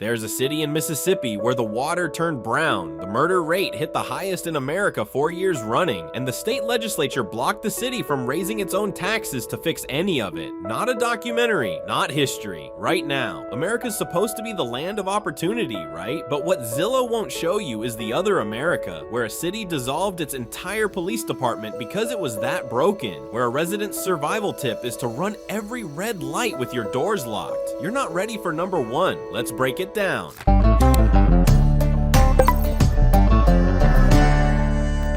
There's a city in Mississippi where the water turned brown, the murder rate hit the highest in America 4 years running, and the state legislature blocked the city from raising its own taxes to fix any of it. Not a documentary, not history. Right now, America's supposed to be the land of opportunity, right? But what Zillow won't show you is the other America, where a city dissolved its entire police department because it was that broken, where a resident's survival tip is to run every red light with your doors locked. You're not ready for number one. Let's break it down.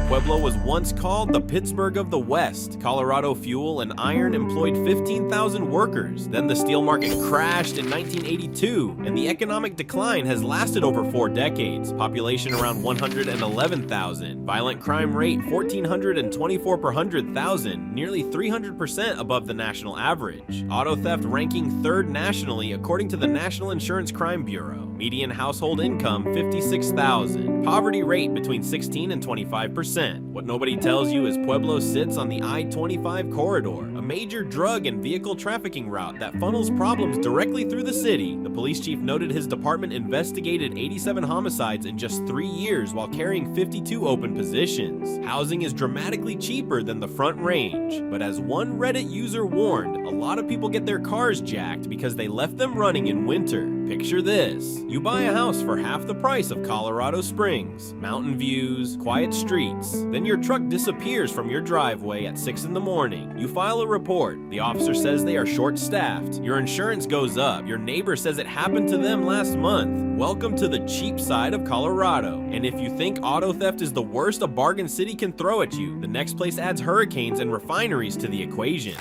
Pueblo was once called the Pittsburgh of the West. Colorado fuel and iron employed 15,000 workers. Then the steel market crashed in 1982, and the economic decline has lasted over 4 decades. Population around 111,000. Violent crime rate 1,424 per 100,000, nearly 300% above the national average. Auto theft ranking 3rd nationally according to the National Insurance Crime Bureau. Median household income $56,000. Poverty rate between 16 and 25%. What nobody tells you is Pueblo sits on the I-25 corridor, a major drug and vehicle trafficking route that funnels problems directly through the city. The police chief noted his department investigated 87 homicides in just 3 years while carrying 52 open positions. Housing is dramatically cheaper than the Front Range, but as one Reddit user warned, a lot of people get their cars jacked because they left them running in winter. Picture this. You buy a house for half the price of Colorado Springs. Mountain views, quiet streets. Then your truck disappears from your driveway at 6 in the morning. You file a report. The officer says they are short-staffed. Your insurance goes up. Your neighbor says it happened to them last month. Welcome to the cheap side of Colorado. And if you think auto theft is the worst a bargain city can throw at you, the next place adds hurricanes and refineries to the equation.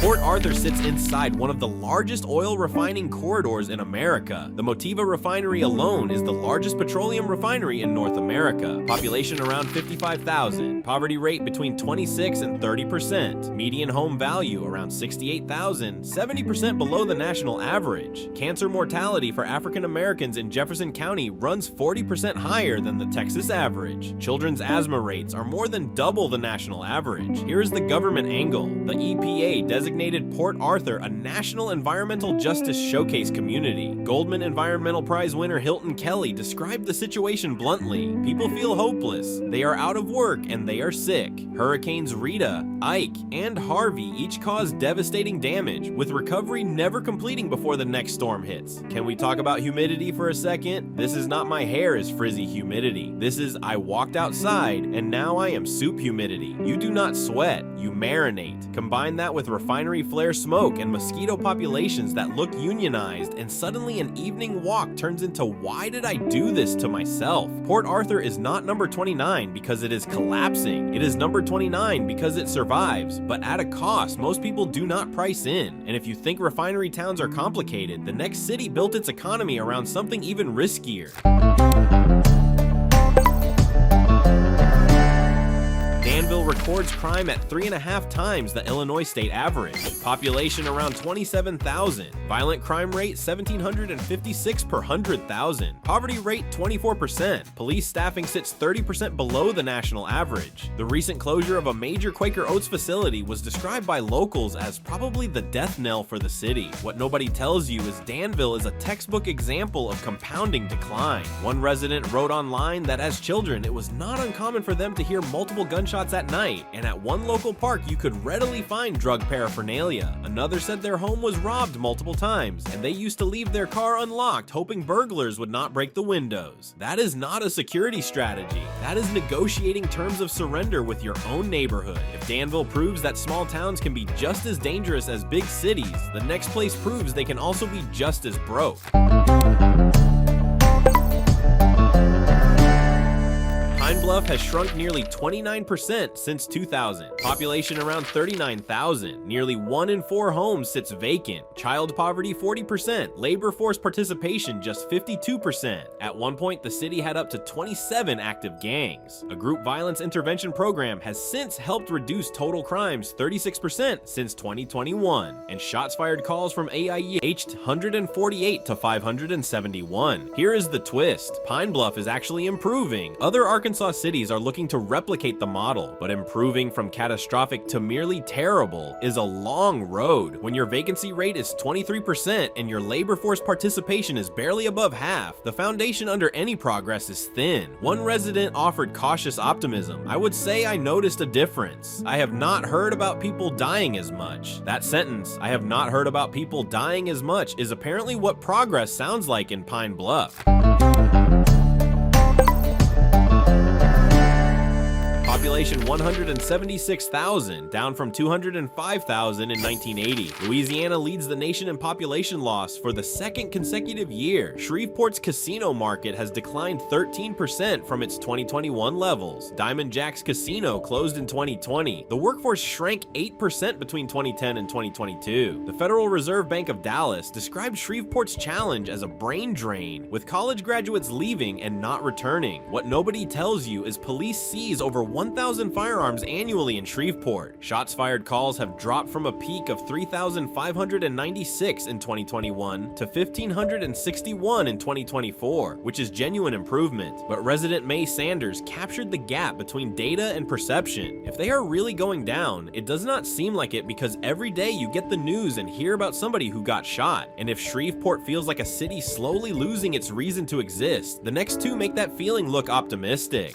Port Arthur sits inside one of the largest oil refining corridors in America. The Motiva refinery alone is the largest petroleum refinery in North America. Population around 55,000. Poverty rate between 26 and 30%. Median home value around 68,000, 70% below the national average. Cancer mortality for African Americans in Jefferson County runs 40% higher than the Texas average. Children's asthma rates are more than double the national average. Here is the government angle. The EPA designated Port Arthur a National Environmental Justice Showcase community. Goldman Environmental Prize winner Hilton Kelly described the situation bluntly. People feel hopeless. They are out of work and they are sick. Hurricanes Rita, Ike, and Harvey each caused devastating damage, with recovery never completing before the next storm hits. Can we talk about humidity for a second? This is not my hair is frizzy humidity. This is I walked outside and now I am soup humidity. You do not sweat, you marinate. Combine that with refinery flare smoke and mosquito populations that look unionized, and suddenly an evening walk turns into why did I do this to myself? Port Arthur is not number 29 because it is collapsing. It is number 29 because it survives, but at a cost most people do not price in. And if you think refinery towns are complicated, the next city built its economy around something even riskier. Danville records crime at 3.5 times the Illinois state average. Population around 27,000. Violent crime rate 1,756 per 100,000. Poverty rate 24%. Police staffing sits 30% below the national average. The recent closure of a major Quaker Oats facility was described by locals as probably the death knell for the city. What nobody tells you is Danville is a textbook example of compounding decline. One resident wrote online that as children, it was not uncommon for them to hear multiple gunshots at night, and at one local park you could readily find drug paraphernalia. Another said their home was robbed multiple times, and they used to leave their car unlocked hoping burglars would not break the windows. That is not a security strategy. That is negotiating terms of surrender with your own neighborhood. If Danville proves that small towns can be just as dangerous as big cities, the next place proves they can also be just as broke. Bluff has shrunk nearly 29% since 2000. Population around 39,000. Nearly 1 in 4 homes sits vacant. Child poverty 40%. Labor force participation just 52%. At one point, the city had up to 27 active gangs. A group violence intervention program has since helped reduce total crimes 36% since 2021. And shots fired calls from AIE aged 148 to 571. Here is the twist. Pine Bluff is actually improving. Other Arkansas Arkansas cities are looking to replicate the model, but improving from catastrophic to merely terrible is a long road. When your vacancy rate is 23% and your labor force participation is barely above half, the foundation under any progress is thin. One resident offered cautious optimism. "I would say I noticed a difference. I have not heard about people dying as much." That sentence, "I have not heard about people dying as much," is apparently what progress sounds like in Pine Bluff. Population 176,000, down from 205,000 in 1980. Louisiana leads the nation in population loss for the second consecutive year. Shreveport's casino market has declined 13% from its 2021 levels. Diamond Jack's casino closed in 2020. The workforce shrank 8% between 2010 and 2022. The Federal Reserve Bank of Dallas described Shreveport's challenge as a brain drain, with college graduates leaving and not returning. What nobody tells you is police seize over 1,000 firearms annually in Shreveport. Shots fired calls have dropped from a peak of 3,596 in 2021 to 1,561 in 2024, which is genuine improvement. But resident May Sanders captured the gap between data and perception. If they are really going down, it does not seem like it because every day you get the news and hear about somebody who got shot. And if Shreveport feels like a city slowly losing its reason to exist, the next two make that feeling look optimistic.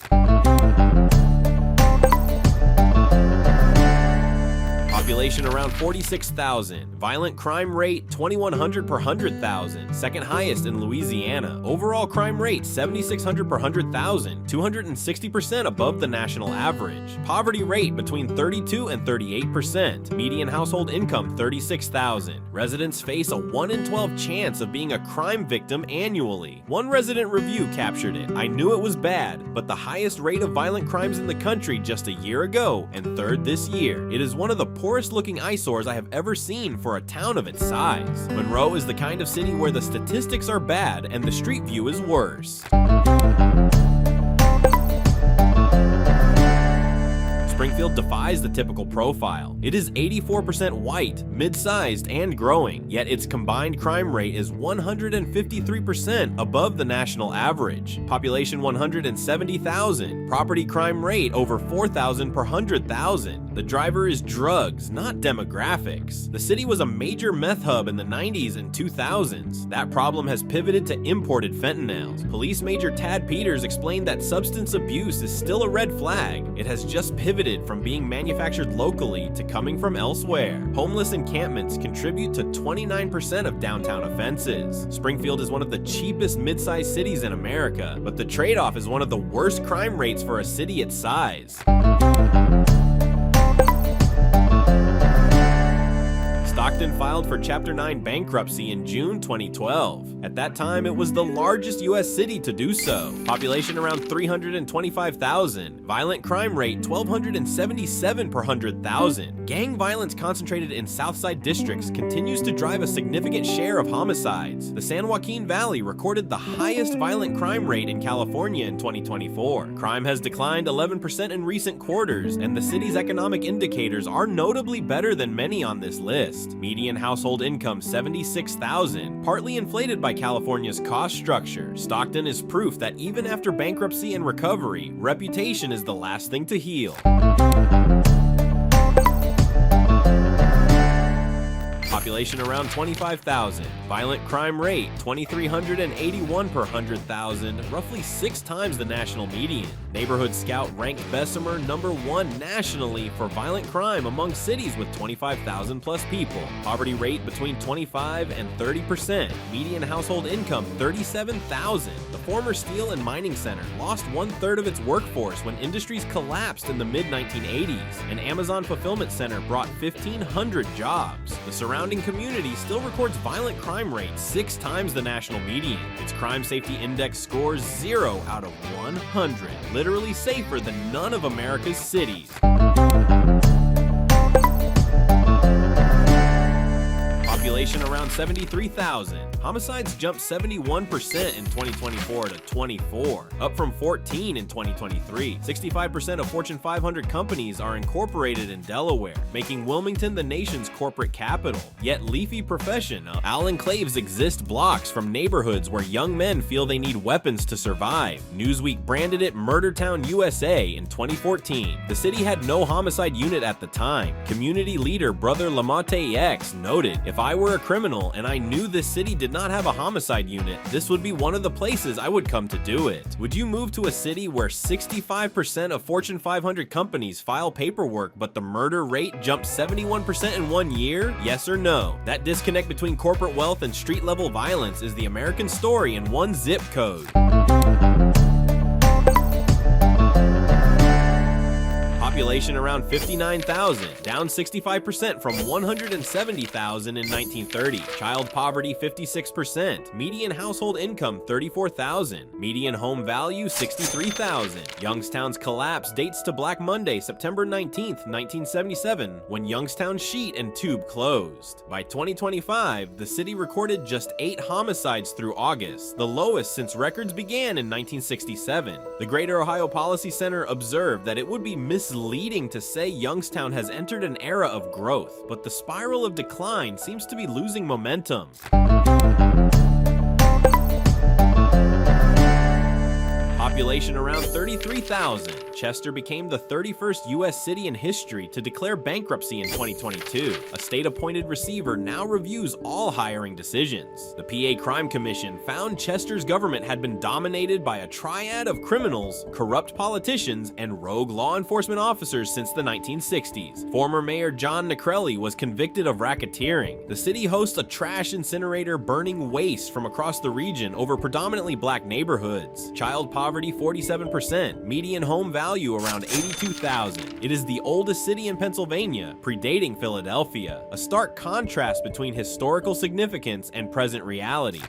Population around 46,000. Violent crime rate 2,100 per 100,000, second highest in Louisiana. Overall crime rate 7,600 per 100,000, 260% above the national average. Poverty rate between 32 and 38%. Median household income 36,000. Residents face a 1 in 12 chance of being a crime victim annually. One resident review captured it. "I knew it was bad, but the highest rate of violent crimes in the country just a year ago and third this year. It is one of the poorest looking eyesores I have ever seen for a town of its size." Monroe is the kind of city where the statistics are bad and the street view is worse. Springfield defies the typical profile. It is 84% white, mid-sized, and growing, yet its combined crime rate is 153% above the national average. Population 170,000, property crime rate over 4,000 per 100,000. The driver is drugs, not demographics. The city was a major meth hub in the 90s and 2000s. That problem has pivoted to imported fentanyls. Police Major Tad Peters explained that substance abuse is still a red flag. It has just pivoted from being manufactured locally to coming from elsewhere. Homeless encampments contribute to 29% of downtown offenses. Springfield is one of the cheapest mid-sized cities in America, but the trade-off is one of the worst crime rates for a city its size. Stockton filed for Chapter 9 bankruptcy in June 2012. At that time, it was the largest U.S. city to do so. Population around 325,000. Violent crime rate 1,277 per 100,000. Gang violence concentrated in Southside districts continues to drive a significant share of homicides. The San Joaquin Valley recorded the highest violent crime rate in California in 2024. Crime has declined 11% in recent quarters, and the city's economic indicators are notably better than many on this list. Median household income $76,000, partly inflated by California's cost structure. Stockton is proof that even after bankruptcy and recovery, reputation is the last thing to heal. Population around 25,000. Violent crime rate 2,381 per 100,000, roughly 6 times the national median. Neighborhood Scout ranked Bessemer #1 nationally for violent crime among cities with 25,000 plus people. Poverty rate between 25 and 30%. Median household income $37,000. The former steel and mining center lost 1/3 of its workforce when industries collapsed in the mid-1980s. An Amazon fulfillment center brought 1,500 jobs. The surrounding community still records violent crime rates 6 times the national median. Its crime safety index scores 0 out of 100, literally safer than none of America's cities. Population around 73,000. Homicides jumped 71% in 2024 to 24, up from 14 in 2023. 65% of Fortune 500 companies are incorporated in Delaware, making Wilmington the nation's corporate capital. Yet leafy profession, Al enclaves exist blocks from neighborhoods where young men feel they need weapons to survive. Newsweek branded it Murder Town, USA in 2014. The city had no homicide unit at the time. Community leader Brother Lamonte X noted, "If I were a criminal and I knew this city did not have a homicide unit, this would be one of the places I would come to do it." Would you move to a city where 65% of Fortune 500 companies file paperwork but the murder rate jumped 71% in 1 year? Yes or no? That disconnect between corporate wealth and street-level violence is the American story in one zip code. Population around 59,000, down 65% from 170,000 in 1930. Child poverty 56%. Median household income 34,000. Median home value 63,000. Youngstown's collapse dates to Black Monday, September 19th, 1977, when Youngstown Sheet and Tube closed. By 2025, the city recorded just 8 homicides through August, the lowest since records began in 1967. The Greater Ohio Policy Center observed that it would be misleading to say Youngstown has entered an era of growth, but the spiral of decline seems to be losing momentum. Population around 33,000. Chester became the 31st U.S. city in history to declare bankruptcy in 2022. A state-appointed receiver now reviews all hiring decisions. The PA Crime Commission found Chester's government had been dominated by a triad of criminals, corrupt politicians, and rogue law enforcement officers since the 1960s. Former Mayor John Nicrelli was convicted of racketeering. The city hosts a trash incinerator burning waste from across the region over predominantly black neighborhoods. Child poverty 47%, median home value around 82,000. It is the oldest city in Pennsylvania, predating Philadelphia, a stark contrast between historical significance and present reality.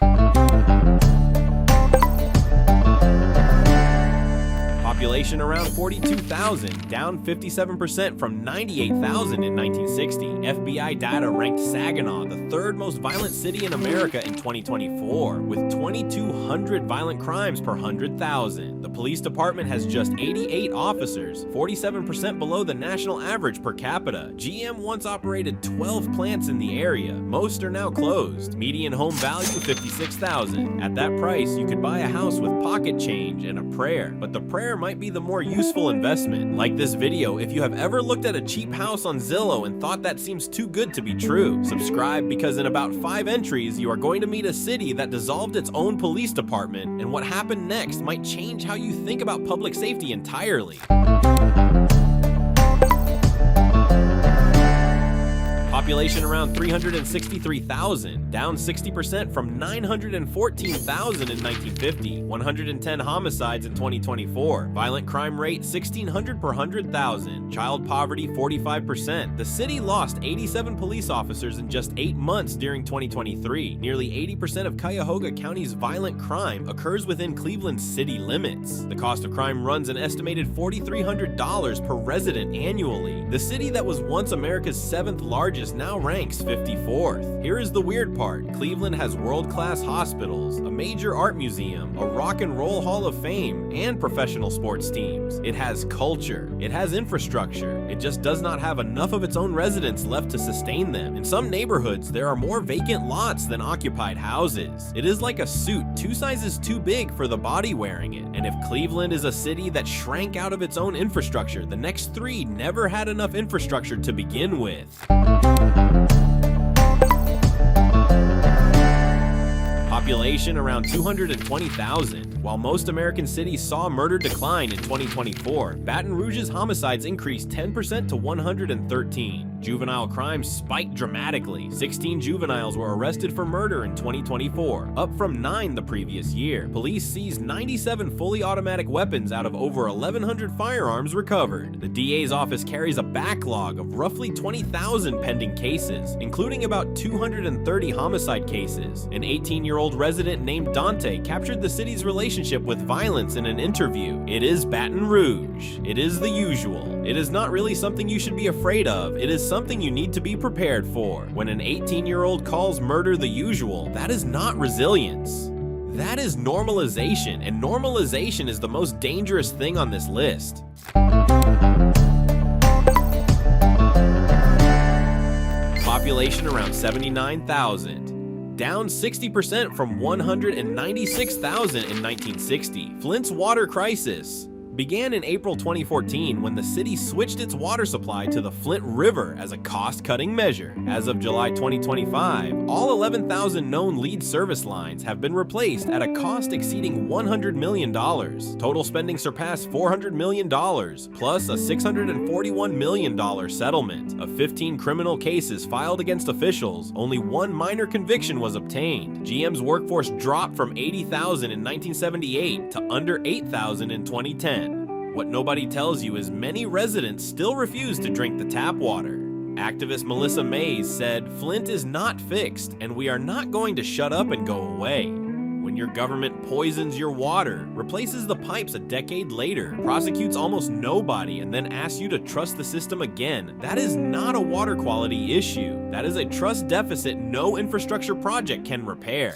Population around 42,000, down 57% from 98,000 in 1960. FBI data ranked Saginaw the 3rd most violent city in America in 2024, with 2,200 violent crimes per 100,000. The police department has just 88 officers, 47% below the national average per capita. GM once operated 12 plants in the area. Most are now closed. Median home value $56,000. At that price, you could buy a house with pocket change and a prayer, but the prayer might be the more useful investment. Like this video if you have ever looked at a cheap house on Zillow and thought that seems too good to be true. Subscribe, because in about 5 entries you are going to meet a city that dissolved its own police department, and what happened next might change how you think about public safety entirely. Population around 363,000, down 60% from 914,000 in 1950. 110 homicides in 2024. Violent crime rate 1,600 per 100,000. Child poverty 45%. The city lost 87 police officers in just 8 months during 2023. Nearly 80% of Cuyahoga County's violent crime occurs within Cleveland's city limits. The cost of crime runs an estimated $4,300 per resident annually. The city that was once America's 7th largest now ranks 54th. Here is the weird part. Cleveland has world-class hospitals, a major art museum, a rock and roll hall of fame, and professional sports teams. It has culture. It has infrastructure. It just does not have enough of its own residents left to sustain them. In some neighborhoods, there are more vacant lots than occupied houses. It is like a suit, 2 sizes too big for the body wearing it. And if Cleveland is a city that shrank out of its own infrastructure, the next 3 never had enough infrastructure to begin with. Population around 220,000. While most American cities saw murder decline in 2024, Baton Rouge's homicides increased 10% to 113. Juvenile crime spiked dramatically. 16 juveniles were arrested for murder in 2024, up from 9 the previous year. Police seized 97 fully automatic weapons out of over 1,100 firearms recovered. The DA's office carries a backlog of roughly 20,000 pending cases, including about 230 homicide cases. An 18-year-old resident named Dante captured the city's relationship with violence in an interview. It is Baton Rouge. It is the usual. It is not really something you should be afraid of. It is something you need to be prepared for. When an 18-year-old calls murder the usual, that is not resilience. That is normalization, and normalization is the most dangerous thing on this list. Population around 79,000. Down 60% from 196,000 in 1960. Flint's water crisis began in April 2014 when the city switched its water supply to the Flint River as a cost-cutting measure. As of July 2025, all 11,000 known lead service lines have been replaced at a cost exceeding $100 million. Total spending surpassed $400 million, plus a $641 million settlement. Of 15 criminal cases filed against officials, only one minor conviction was obtained. GM's workforce dropped from 80,000 in 1978 to under 8,000 in 2010. What nobody tells you is many residents still refuse to drink the tap water. Activist Melissa Mays said, "Flint is not fixed, and we are not going to shut up and go away." When your government poisons your water, replaces the pipes a decade later, prosecutes almost nobody, and then asks you to trust the system again, that is not a water quality issue. That is a trust deficit no infrastructure project can repair.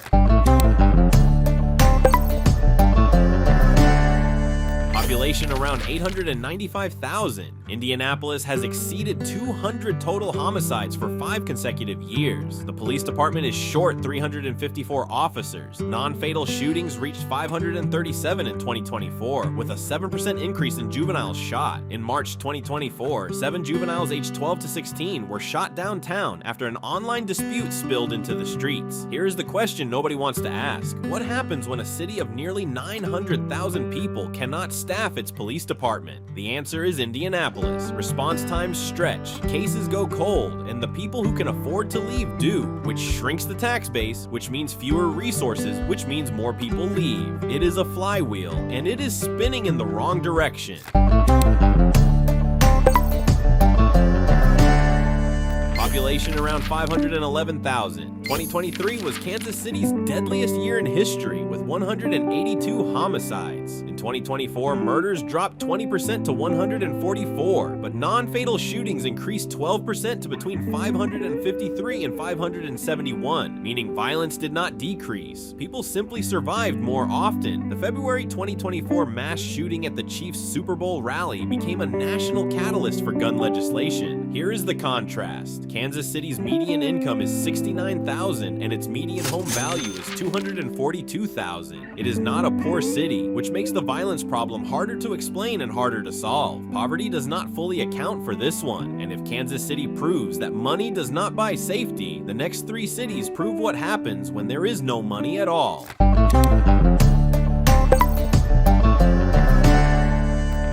Population around 895,000. Indianapolis has exceeded 200 total homicides for 5 consecutive years. The police department is short 354 officers. Non-fatal shootings reached 537 in 2024, with a 7% increase in juveniles shot. In March 2024, 7 juveniles aged 12 to 16 were shot downtown after an online dispute spilled into the streets. Here's the question nobody wants to ask. What happens when a city of nearly 900,000 people cannot staff its police department? The answer is Indianapolis. Response times stretch, cases go cold, and the people who can afford to leave do, which shrinks the tax base, which means fewer resources, which means more people leave. It is a flywheel, and it is spinning in the wrong direction. Population around 511,000. 2023 was Kansas City's deadliest year in history, with 182 homicides. In 2024, murders dropped 20% to 144, but non-fatal shootings increased 12% to between 553 and 571, meaning violence did not decrease. People simply survived more often. The February 2024 mass shooting at the Chiefs Super Bowl rally became a national catalyst for gun legislation. Here is the contrast. Kansas City's median income is $69,000 and its median home value is $242,000. It is not a poor city, which makes the violence problem harder to explain and harder to solve. Poverty does not fully account for this one, and if Kansas City proves that money does not buy safety, the next 3 cities prove what happens when there is no money at all.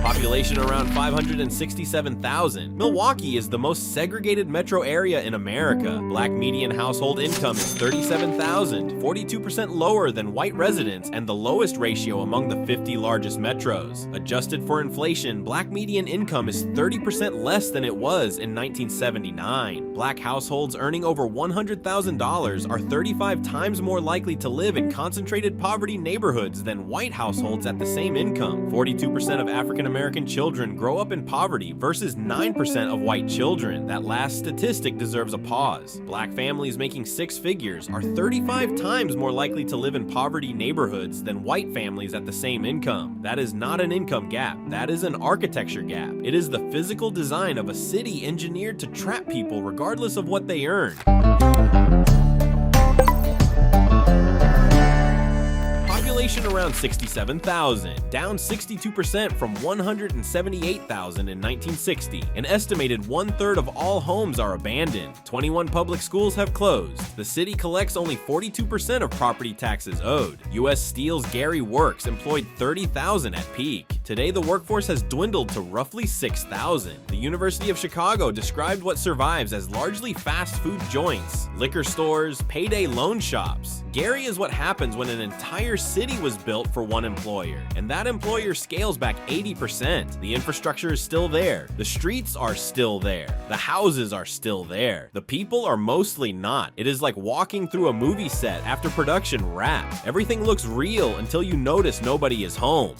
Population around 567,000. Milwaukee is the most segregated metro area in America. Black median household income is $37,000, 42% lower than white residents and the lowest ratio among the 50 largest metros. Adjusted for inflation, black median income is 30% less than it was in 1979. Black households earning over $100,000 are 35 times more likely to live in concentrated poverty neighborhoods than white households at the same income. 42% of African American children grow up in poverty versus 9% of white children. That last statistic deserves a pause. Black families making 6 figures are 35 times more likely to live in poverty neighborhoods than white families at the same income. That is not an income gap. That is an architecture gap. It is the physical design of a city engineered to trap people regardless of what they earn. Population around 67,000, down 62% from 178,000 in 1960. An estimated 1/3 of all homes are abandoned. 21 public schools have closed. The city collects only 42% of property taxes owed. U.S. Steel's Gary Works employed 30,000 at peak. Today, the workforce has dwindled to roughly 6,000. The University of Chicago described what survives as largely fast food joints, liquor stores, payday loan shops. Gary is what happens when an entire city was built for one employer, and that employer scales back 80%. The infrastructure is still there. The streets are still there. The houses are still there. The people are mostly not. It is like walking through a movie set after production wrapped. Everything looks real until you notice nobody is home.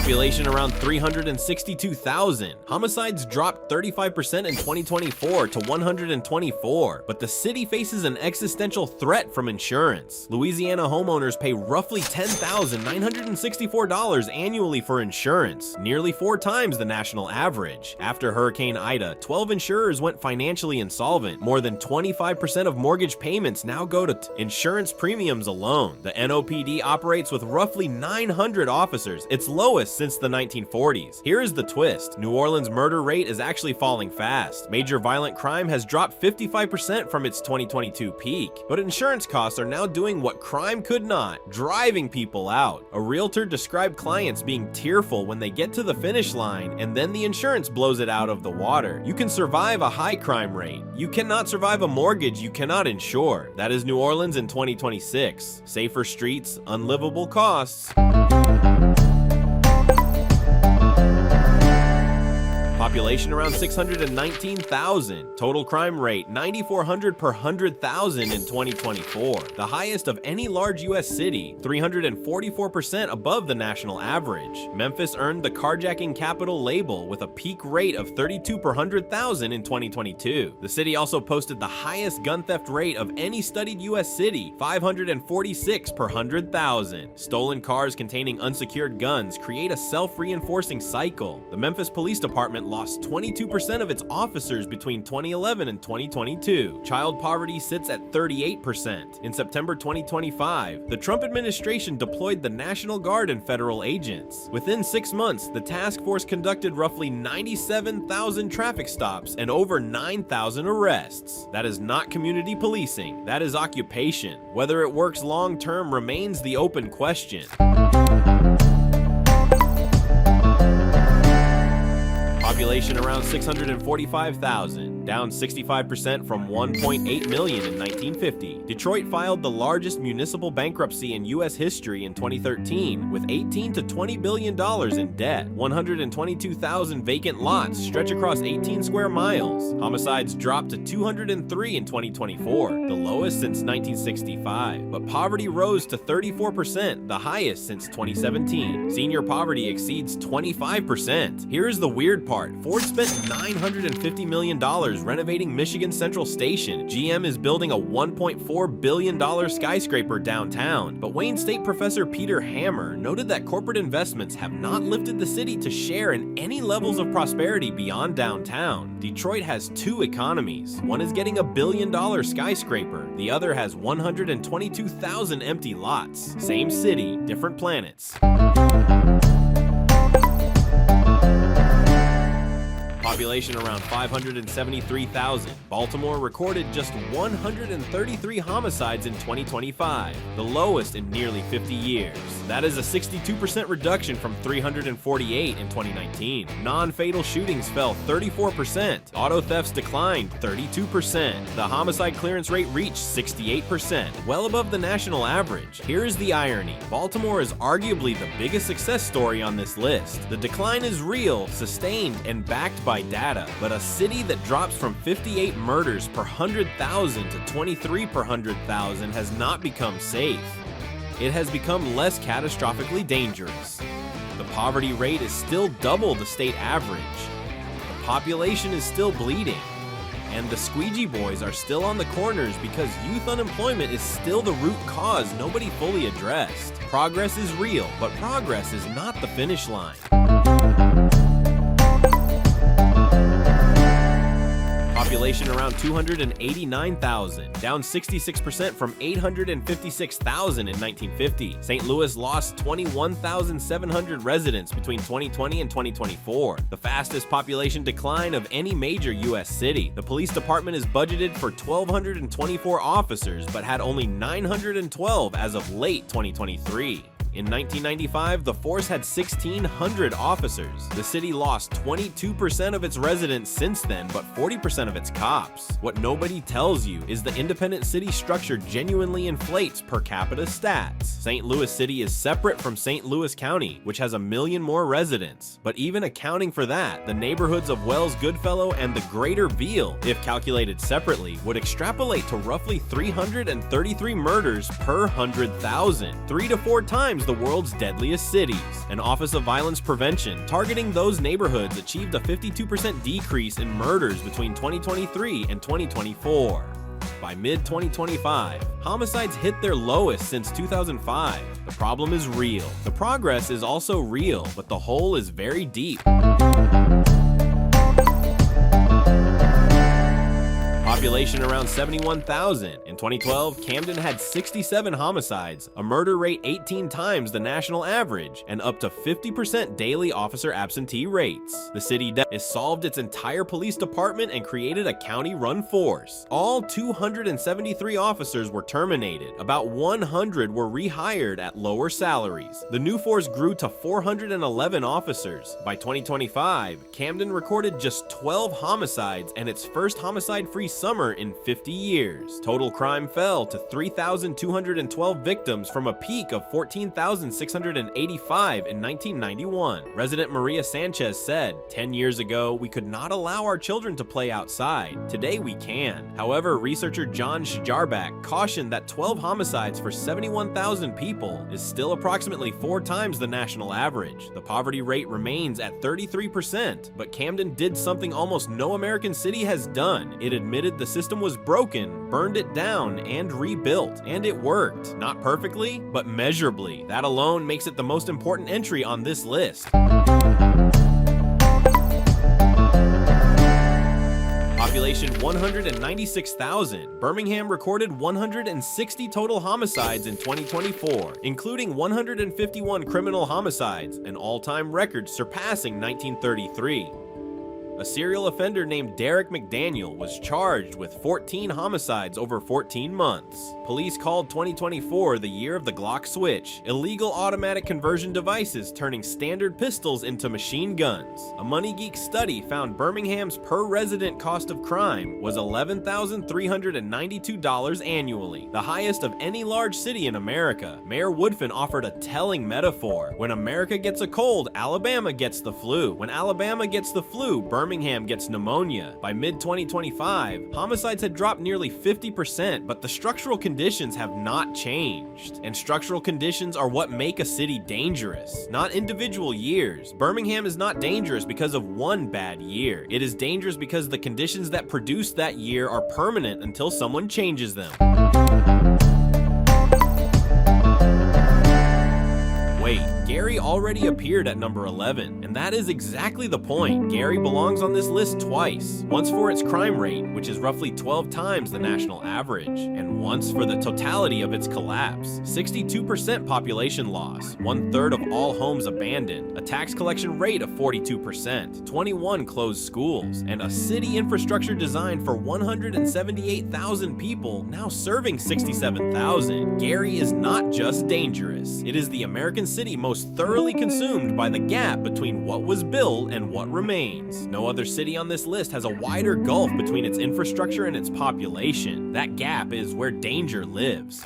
Population around 362,000. Homicides dropped 35% in 2024 to 124, but the city faces an existential threat from insurance. Louisiana homeowners pay roughly $10,964 annually for insurance, nearly 4 times the national average. After Hurricane Ida, 12 insurers went financially insolvent. More than 25% of mortgage payments now go to insurance premiums alone. The NOPD operates with roughly 900 officers, its lowest since the 1940s. Here is the twist. New Orleans' murder rate is actually falling fast. Major violent crime has dropped 55% from its 2022 peak, but insurance costs are now doing what crime could not, driving people out. A realtor described clients being tearful when they get to the finish line and then the insurance blows it out of the water. You can survive a high crime rate. You cannot survive a mortgage you cannot insure. That is New Orleans in 2026. Safer streets, unlivable costs. Population around 619,000. Total crime rate 9,400 per 100,000 in 2024. The highest of any large U.S. city, 344% above the national average. Memphis earned the carjacking capital label with a peak rate of 32 per 100,000 in 2022. The city also posted the highest gun theft rate of any studied U.S. city, 546 per 100,000. Stolen cars containing unsecured guns create a self-reinforcing cycle. The Memphis Police Department lost 22% of its officers between 2011 and 2022. Child poverty sits at 38%. In September 2025, the Trump administration deployed the National Guard and federal agents. Within 6 months, the task force conducted roughly 97,000 traffic stops and over 9,000 arrests. That is not community policing. That is occupation. Whether it works long-term remains the open question. Population around 645,000, down 65% from 1.8 million in 1950. Detroit filed the largest municipal bankruptcy in U.S. history in 2013, with $18 to $20 billion in debt. 122,000 vacant lots stretch across 18 square miles. Homicides dropped to 203 in 2024, the lowest since 1965. But poverty rose to 34%, the highest since 2017. Senior poverty exceeds 25%. Here's the weird part. Ford spent $950 million renovating Michigan Central Station. GM is building a $1.4 billion skyscraper downtown. But Wayne State professor Peter Hammer noted that corporate investments have not lifted the city to share in any levels of prosperity beyond downtown. Detroit has 2 economies. One is getting a $1 billion skyscraper. The other has 122,000 empty lots. Same city, different planets. Population around 573,000. Baltimore recorded just 133 homicides in 2025, the lowest in nearly 50 years. That is a 62% reduction from 348 in 2019. Non-fatal shootings fell 34%. Auto thefts declined 32%. The homicide clearance rate reached 68%, well above the national average. Here is the irony. Baltimore is arguably the biggest success story on this list. The decline is real, sustained, and backed by data, but a city that drops from 58 murders per 100,000 to 23 per 100,000 has not become safe. It has become less catastrophically dangerous. The poverty rate is still double the state average. The population is still bleeding. And the squeegee boys are still on the corners because youth unemployment is still the root cause nobody fully addressed. Progress is real, but progress is not the finish line. Population around 289,000, down 66% from 856,000 in 1950. St. Louis lost 21,700 residents between 2020 and 2024, the fastest population decline of any major U.S. city. The police department is budgeted for 1,224 officers, but had only 912 as of late 2023. In 1995, the force had 1,600 officers. The city lost 22% of its residents since then, but 40% of its cops. What nobody tells you is the independent city structure genuinely inflates per capita stats. St. Louis City is separate from St. Louis County, which has 1 million more residents. But even accounting for that, the neighborhoods of Wells Goodfellow and the Greater Veal, if calculated separately, would extrapolate to roughly 333 murders per 100,000, 3 to 4 times names the world's deadliest cities. An Office of Violence Prevention targeting those neighborhoods achieved a 52% decrease in murders between 2023 and 2024. By mid-2025, homicides hit their lowest since 2005. The problem is real. The progress is also real, but the hole is very deep. Population around 71,000. In 2012, Camden had 67 homicides, a murder rate 18 times the national average, and up to 50% daily officer absentee rates. The city has solved its entire police department and created a county-run force. All 273 officers were terminated. About 100 were rehired at lower salaries. The new force grew to 411 officers. By 2025, Camden recorded just 12 homicides and its first homicide-free summer in 50 years. Total crime fell to 3,212 victims from a peak of 14,685 in 1991. Resident Maria Sanchez said, 10 years ago, we could not allow our children to play outside. Today we can. However, researcher John Sjarbak cautioned that 12 homicides for 71,000 people is still approximately 4 times the national average. The poverty rate remains at 33%, but Camden did something almost no American city has done. It admitted the system was broken, burned it down, and rebuilt. And it worked. Not perfectly, but measurably. That alone makes it the most important entry on this list. Population 196,000. Birmingham recorded 160 total homicides in 2024, including 151 criminal homicides, an all-time record surpassing 1933. A serial offender named Derek McDaniel was charged with 14 homicides over 14 months. Police called 2024 the year of the Glock switch, illegal automatic conversion devices turning standard pistols into machine guns. A MoneyGeek study found Birmingham's per-resident cost of crime was $11,392 annually, the highest of any large city in America. Mayor Woodfin offered a telling metaphor. When America gets a cold, Alabama gets the flu. When Alabama gets the flu, Birmingham gets pneumonia. By mid-2025, homicides had dropped nearly 50%, but the structural conditions have not changed. And structural conditions are what make a city dangerous, not individual years. Birmingham is not dangerous because of one bad year. It is dangerous because the conditions that produced that year are permanent until someone changes them. Wait, Gary already appeared at number 11, and that is exactly the point. Gary belongs on this list twice. Once for its crime rate, which is roughly 12 times the national average, and once for the totality of its collapse. 62% population loss, 1/3 of all homes abandoned, a tax collection rate of 42%, 21 closed schools, and a city infrastructure designed for 178,000 people, now serving 67,000. Gary is not just dangerous. It is the American city most thoroughly consumed by the gap between what was built and what remains. No other city on this list has a wider gulf between its infrastructure and its population. That gap is where danger lives.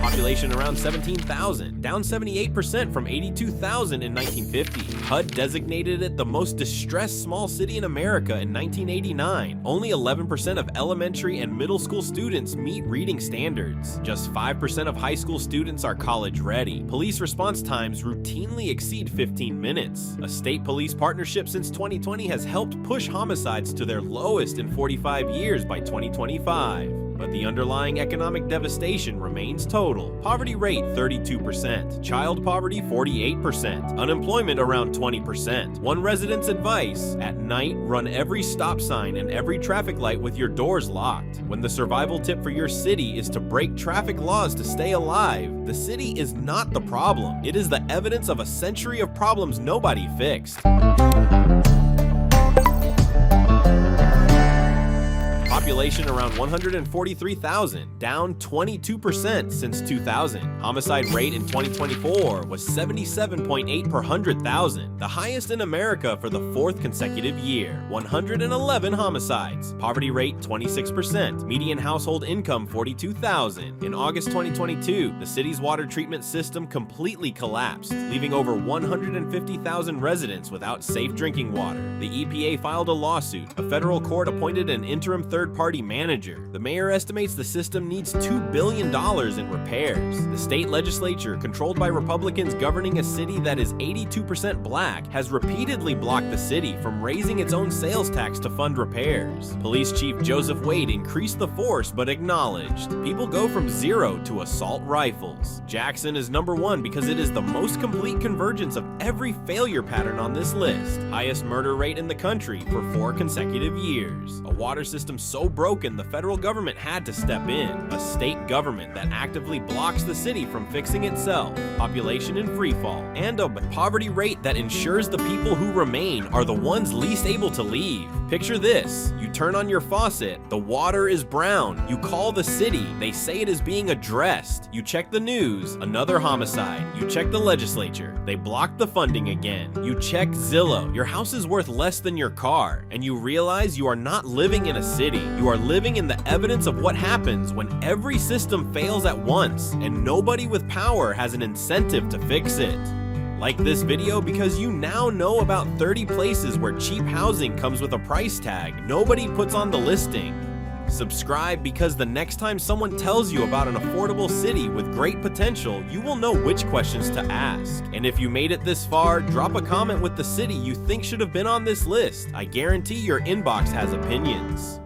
Population around 17,000, down 78% from 82,000 in 1950. HUD designated it the most distressed small city in America in 1989. Only 11% of elementary and middle school students meet reading standards. Just 5% of high school students are college ready. Police response times routinely exceed 15 minutes. A state police partnership since 2020 has helped push homicides to their lowest in 45 years by 2025. But the underlying economic devastation remains total. Poverty rate 32%, child poverty 48%, unemployment around 20%. One resident's advice: at night, run every stop sign and every traffic light with your doors locked. When the survival tip for your city is to break traffic laws to stay alive, the city is not the problem. It is the evidence of a century of problems nobody fixed. Population around 143,000, down 22% since 2000. Homicide rate in 2024 was 77.8 per 100,000, the highest in America for the 4th consecutive year. 111 homicides. Poverty rate 26%. Median household income 42,000. In August 2022, the city's water treatment system completely collapsed, leaving over 150,000 residents without safe drinking water. The EPA filed a lawsuit. A federal court appointed an interim third-party third-party manager. The mayor estimates the system needs $2 billion in repairs. The state legislature, controlled by Republicans governing a city that is 82% black, has repeatedly blocked the city from raising its own sales tax to fund repairs. Police Chief Joseph Wade increased the force but acknowledged, people go from zero to assault rifles. Jackson is number one because it is the most complete convergence of every failure pattern on this list. Highest murder rate in the country for 4 consecutive years. A water system so broken the federal government had to step in. A state government that actively blocks the city from fixing itself. Population in freefall. And a poverty rate that ensures the people who remain are the ones least able to leave. Picture this. You turn on your faucet, the water is brown. You call the city, they say it is being addressed. You check the news, another homicide. You check the legislature, they block the funding again. You check Zillow, your house is worth less than your car. And you realize you are not living in a city. You are living in the evidence of what happens when every system fails at once and nobody with power has an incentive to fix it. Like this video because you now know about 30 places where cheap housing comes with a price tag nobody puts on the listing. Subscribe because the next time someone tells you about an affordable city with great potential, you will know which questions to ask. And if you made it this far, drop a comment with the city you think should have been on this list. I guarantee your inbox has opinions.